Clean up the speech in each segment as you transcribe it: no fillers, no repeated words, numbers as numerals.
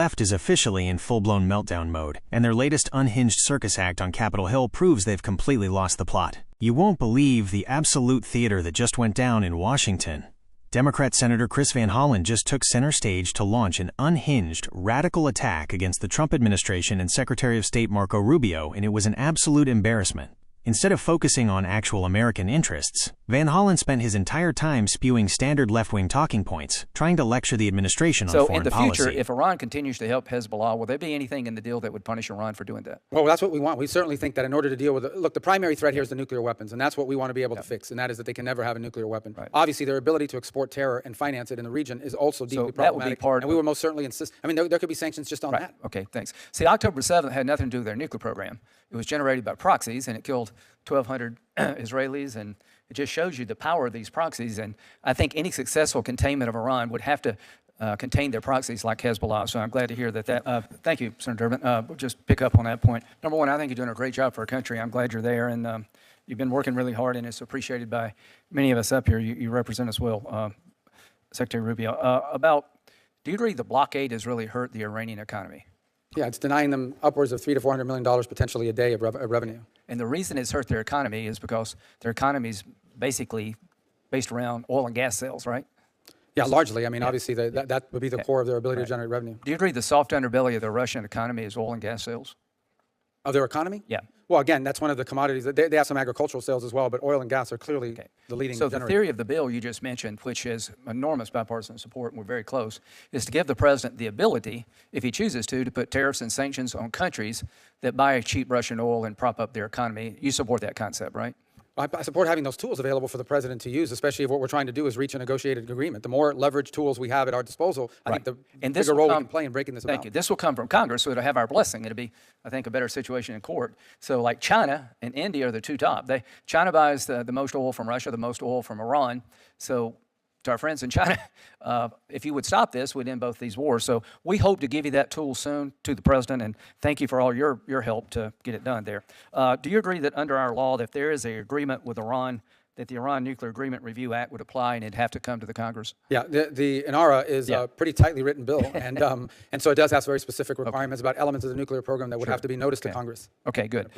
left is officially in full-blown meltdown mode, and their latest unhinged circus act on Capitol Hill proves they've completely lost the plot. You won't believe the absolute theater that just went down in Washington. Democrat Senator Chris Van Hollen just took center stage to launch an unhinged, radical attack against the Trump administration and Secretary of State Marco Rubio, and it was an absolute embarrassment. Instead of focusing on actual American interests, Van Hollen spent his entire time spewing standard left-wing talking points, trying to lecture the administration on foreign policy. So in the future, if Iran continues to help Hezbollah, will there be anything in the deal that would punish Iran for doing that? Well, that's what we want. We certainly think that in order to deal with it, look, the primary threat here is the nuclear weapons, and that's what we want to be able to fix, and that is that they can never have a nuclear weapon. Right. Obviously, their ability to export terror and finance it in the region is also deeply that would be problematic, and we will most certainly insist. I mean, there could be sanctions just on that. Okay, thanks. See, October 7th had nothing to do with their nuclear program. It was generated by proxies, and it killed 1,200 Israelis, and it just shows you the power of these proxies. And I think any successful containment of Iran would have to contain their proxies like Hezbollah. So I'm glad to hear that. Thank you, Senator Durbin. We'll just pick up on that point. Number one, I think you're doing a great job for our country. I'm glad you're there, and you've been working really hard, and it's appreciated by many of us up here. You represent us well, Secretary Rubio. Do you agree the blockade has really hurt the Iranian economy? Yeah, it's denying them upwards of $300 to $400 million potentially a day of revenue. And the reason it's hurt their economy is because their economy is basically based around oil and gas sales, right? Yeah, largely. I mean, obviously, that would be the core of their ability to generate revenue. Do you agree the soft underbelly of the Russian economy is oil and gas sales? Of their economy? Yeah. Well, again, that's one of the commodities. They have some agricultural sales as well, but oil and gas are clearly the leading So generator. the theory of the bill you just mentioned, which has enormous bipartisan support, and we're very close, is to give the president the ability, if he chooses to put tariffs and sanctions on countries that buy cheap Russian oil and prop up their economy. You support that concept, right? I support having those tools available for the president to use, especially if what we're trying to do is reach a negotiated agreement. The more leverage tools we have at our disposal, I think the bigger role we can play in breaking this about. Thank you. This will come from Congress, so it'll have our blessing. It'll be, I think, a better situation in court. So like China and India are the two top. China buys the most oil from Russia, the most oil from Iran. So to our friends in China, if you would stop this, we'd end both these wars. So we hope to give you that tool soon to the president, and thank you for all your help to get it done there. Do you agree that under our law, that if there is an agreement with Iran, that the Iran Nuclear Agreement Review Act would apply and it'd have to come to the Congress? Yeah, the INARA is a pretty tightly written bill, and so it does have very specific requirements about elements of the nuclear program that would have to be noticed to Congress. Okay, good.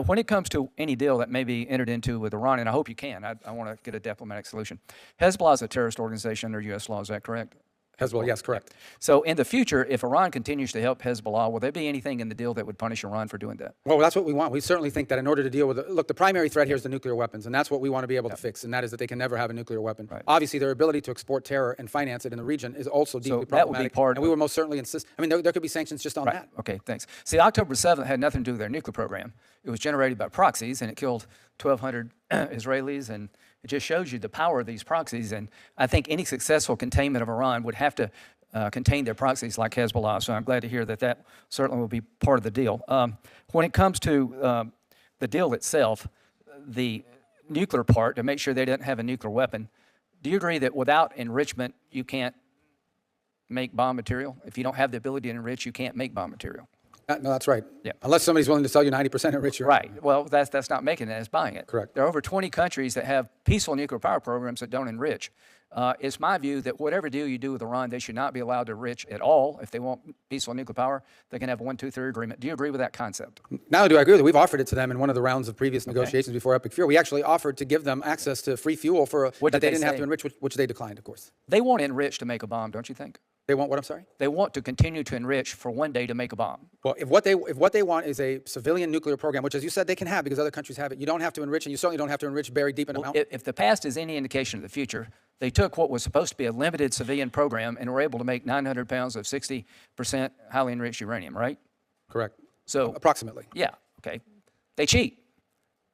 When it comes to any deal that may be entered into with Iran, and I hope you can, I want to get a diplomatic solution. Hezbollah is a terrorist organization under U.S. law, is that correct? Hezbollah, yes, correct. So in the future, if Iran continues to help Hezbollah, will there be anything in the deal that would punish Iran for doing that? Well, that's what we want. We certainly think that in order to deal with it, look, the primary threat here is the nuclear weapons, and that's what we want to be able to fix, and that is that they can never have a nuclear weapon. Right. Obviously, their ability to export terror and finance it in the region is also deeply problematic. That would be part and we would most certainly insist. I mean, there could be sanctions just on that. Okay, thanks. See, October 7th had nothing to do with their nuclear program. It was generated by proxies, and it killed 1,200 Israelis, and it just shows you the power of these proxies. And I think any successful containment of Iran would have to contain their proxies like Hezbollah. So I'm glad to hear that certainly will be part of the deal. When it comes to the deal itself, the nuclear part, to make sure they didn't have a nuclear weapon, do you agree that without enrichment, you can't make bomb material? If you don't have the ability to enrich, you can't make bomb material. No, that's right. Yeah. Unless somebody's willing to sell you 90% enriched uranium. Right. Well, that's not making it, it's buying it. Correct. There are over 20 countries that have peaceful nuclear power programs that don't enrich. It's my view that whatever deal you do with Iran, they should not be allowed to enrich at all. If they want peaceful nuclear power, they can have a 1-2-3 agreement. Do you agree with that concept? Not only do I agree with it, we've offered it to them in one of the rounds of previous negotiations before Epic Fury. We actually offered to give them access to free fuel that they didn't have to enrich, which they declined, of course. They want to enrich to make a bomb, don't you think? They want what, I'm sorry? They want to continue to enrich for one day to make a bomb. Well, if what they want is a civilian nuclear program, which as you said they can have because other countries have it, you don't have to enrich, and you certainly don't have to enrich buried deep in a mountain. If the past is any indication of the future, they took what was supposed to be a limited civilian program and were able to make 900 pounds of 60% highly enriched uranium, right? Correct. So approximately. Yeah, okay. They cheat.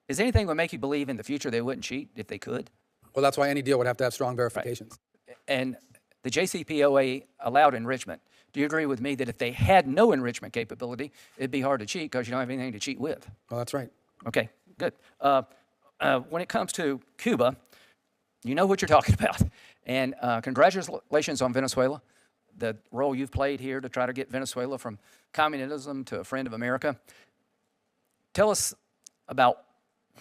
Is anything that would make you believe in the future they wouldn't cheat if they could? Well, that's why any deal would have to have strong verifications. Right. And the JCPOA allowed enrichment. Do you agree with me that if they had no enrichment capability, it'd be hard to cheat because you don't have anything to cheat with? Well, that's right. Okay, good. When it comes to Cuba, you know what you're talking about. And congratulations on Venezuela, the role you've played here to try to get Venezuela from communism to a friend of America. Tell us about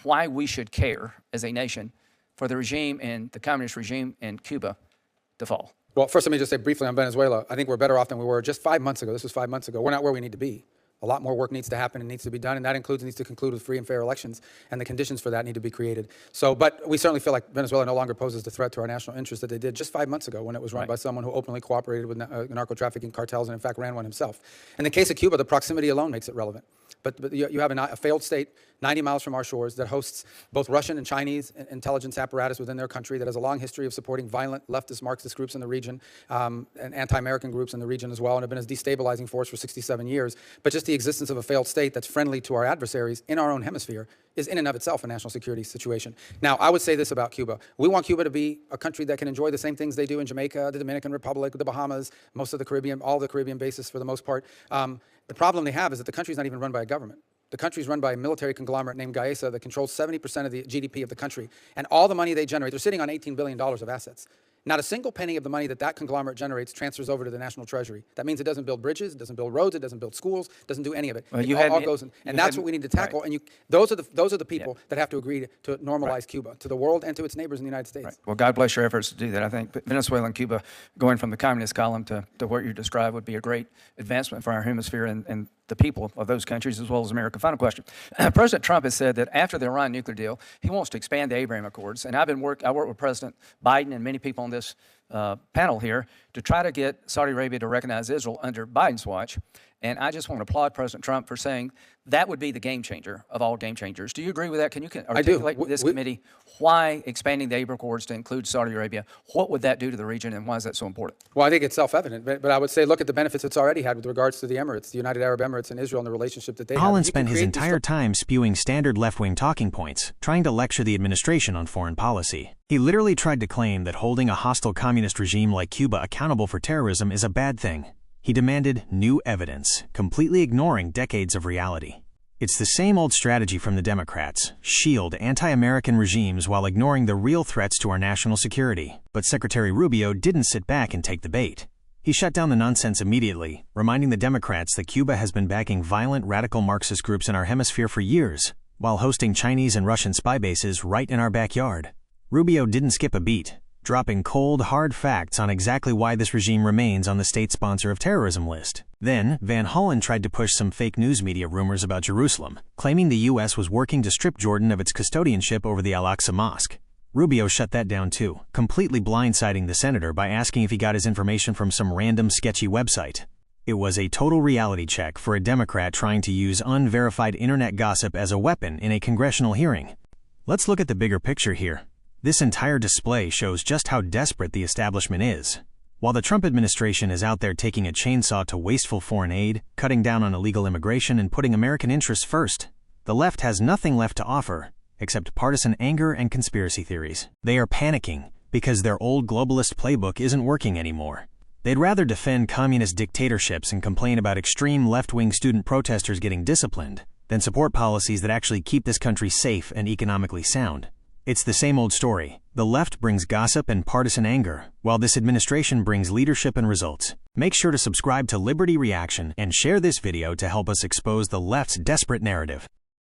why we should care as a nation for the regime and the communist regime in Cuba to fall. Well, first, let me just say briefly on Venezuela. I think we're better off than we were just 5 months ago. This was 5 months ago. We're not where we need to be. A lot more work needs to happen and needs to be done, and that needs to conclude with free and fair elections, and the conditions for that need to be created. So, but we certainly feel like Venezuela no longer poses the threat to our national interests that they did just 5 months ago when it was run by someone who openly cooperated with narco-trafficking cartels and, in fact, ran one himself. In the case of Cuba, the proximity alone makes it relevant. But you have a failed state 90 miles from our shores that hosts both Russian and Chinese intelligence apparatus within their country that has a long history of supporting violent leftist Marxist groups in the region and anti-American groups in the region as well, and have been a destabilizing force for 67 years. But just the existence of a failed state that's friendly to our adversaries in our own hemisphere is in and of itself a national security situation. Now, I would say this about Cuba. We want Cuba to be a country that can enjoy the same things they do in Jamaica, the Dominican Republic, the Bahamas, most of the Caribbean, all the Caribbean bases for the most part. The problem they have is that the country's not even run by a government. The country's run by a military conglomerate named Gaesa that controls 70% of the GDP of the country. And all the money they generate, they're sitting on $18 billion of assets. Not a single penny of the money that conglomerate generates transfers over to the national treasury. That means it doesn't build bridges, it doesn't build roads, it doesn't build schools, it doesn't do any of it. Well, it all goes in. And that's what we need to tackle. Right. And those are the people that have to agree to normalize Cuba, to the world and to its neighbors in the United States. Right. Well, God bless your efforts to do that. I think Venezuela and Cuba, going from the communist column to what you described, would be a great advancement for our hemisphere and the people of those countries as well as America. Final question. President Trump has said that after the Iran nuclear deal, he wants to expand the Abraham Accords. And I work with President Biden and many people on this panel here to try to get Saudi Arabia to recognize Israel under Biden's watch. And I just want to applaud President Trump for saying that would be the game changer of all game changers. Do you agree with that? Can you articulate with this committee why expanding the Abraham Accords to include Saudi Arabia, what would that do to the region and why is that so important? Well, I think it's self-evident, but I would say look at the benefits it's already had with regards to the Emirates, the United Arab Emirates and Israel and the relationship that they have. Holland spent his entire time spewing standard left-wing talking points, trying to lecture the administration on foreign policy. He literally tried to claim that holding a hostile communist regime like Cuba accountable for terrorism is a bad thing. He demanded new evidence, completely ignoring decades of reality. It's the same old strategy from the Democrats: shield anti-American regimes while ignoring the real threats to our national security. But Secretary Rubio didn't sit back and take the bait. He shut down the nonsense immediately, reminding the Democrats that Cuba has been backing violent radical Marxist groups in our hemisphere for years, while hosting Chinese and Russian spy bases right in our backyard. Rubio didn't skip a beat, dropping cold, hard facts on exactly why this regime remains on the state sponsor of terrorism list. Then, Van Hollen tried to push some fake news media rumors about Jerusalem, claiming the U.S. was working to strip Jordan of its custodianship over the Al-Aqsa Mosque. Rubio shut that down too, completely blindsiding the senator by asking if he got his information from some random sketchy website. It was a total reality check for a Democrat trying to use unverified internet gossip as a weapon in a congressional hearing. Let's look at the bigger picture here. This entire display shows just how desperate the establishment is. While the Trump administration is out there taking a chainsaw to wasteful foreign aid, cutting down on illegal immigration, and putting American interests first, the left has nothing left to offer except partisan anger and conspiracy theories. They are panicking because their old globalist playbook isn't working anymore. They'd rather defend communist dictatorships and complain about extreme left-wing student protesters getting disciplined than support policies that actually keep this country safe and economically sound. It's the same old story. The left brings gossip and partisan anger, while this administration brings leadership and results. Make sure to subscribe to Liberty Reaction and share this video to help us expose the left's desperate narrative.